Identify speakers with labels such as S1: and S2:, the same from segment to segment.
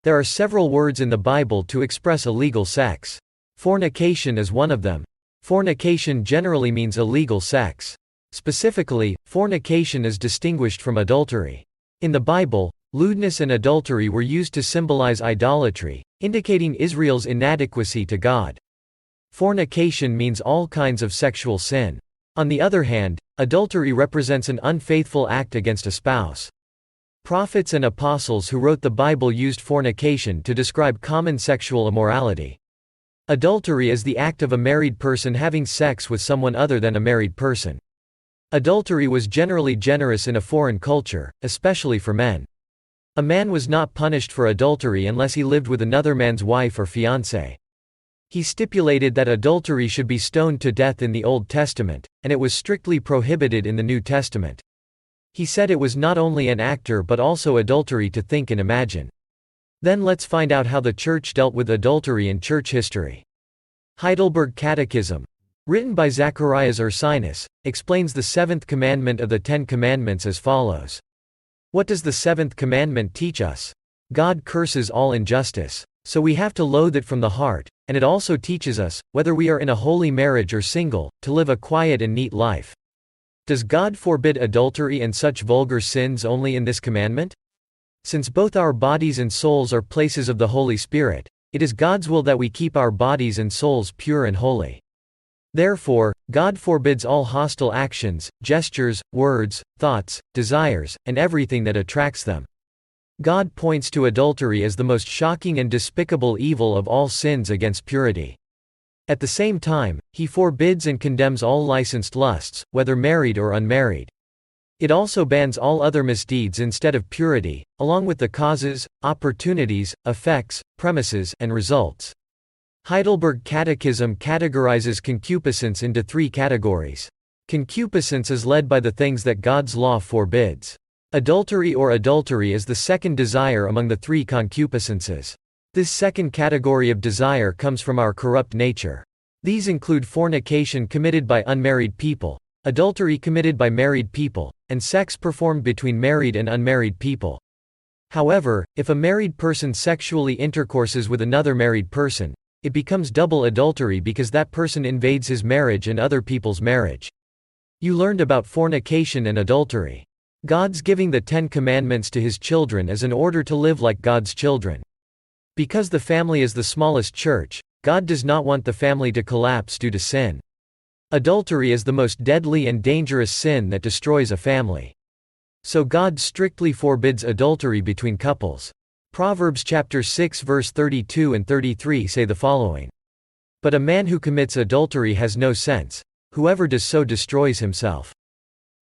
S1: There are several words in the Bible to express illegal sex. Fornication is one of them. Fornication generally means illegal sex. Specifically, fornication is distinguished from adultery. In the Bible, lewdness and adultery were used to symbolize idolatry, indicating Israel's inadequacy to God. Fornication means all kinds of sexual sin. On the other hand, adultery represents an unfaithful act against a spouse. Prophets and apostles who wrote the Bible used fornication to describe common sexual immorality. Adultery is the act of a married person having sex with someone other than a married person. Adultery was generally generous in a foreign culture, especially for men. A man was not punished for adultery unless he lived with another man's wife or fiancée. He stipulated that adultery should be stoned to death in the Old Testament, and it was strictly prohibited in the New Testament. He said it was not only an actor but also adultery to think and imagine. Then let's find out how the church dealt with adultery in church history. Heidelberg Catechism, written by Zacharias Ursinus, explains the seventh commandment of the Ten Commandments as follows. What does the seventh commandment teach us? God curses all injustice. So we have to loathe it from the heart, and it also teaches us, whether we are in a holy marriage or single, to live a quiet and neat life. Does God forbid adultery and such vulgar sins only in this commandment? Since both our bodies and souls are places of the Holy Spirit, it is God's will that we keep our bodies and souls pure and holy. Therefore, God forbids all hostile actions, gestures, words, thoughts, desires, and everything that attracts them. God points to adultery as the most shocking and despicable evil of all sins against purity. At the same time, He forbids and condemns all licensed lusts, whether married or unmarried. It also bans all other misdeeds instead of purity, along with the causes, opportunities, effects, premises, and results. Heidelberg Catechism categorizes concupiscence into three categories. Concupiscence is led by the things that God's law forbids. Adultery or adultery is the second desire among the three concupiscences. This second category of desire comes from our corrupt nature. These include fornication committed by unmarried people, adultery committed by married people, and sex performed between married and unmarried people. However, if a married person sexually intercourses with another married person, it becomes double adultery because that person invades his marriage and other people's marriage. You learned about fornication and adultery. God's giving the Ten Commandments to His children as an order to live like God's children. Because the family is the smallest church, God does not want the family to collapse due to sin. Adultery is the most deadly and dangerous sin that destroys a family. So God strictly forbids adultery between couples. Proverbs chapter 6 verse 32 and 33 say the following. But a man who commits adultery has no sense. Whoever does so destroys himself.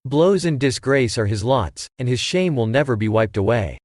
S1: Blows and disgrace are his lots, and his shame will never be wiped away.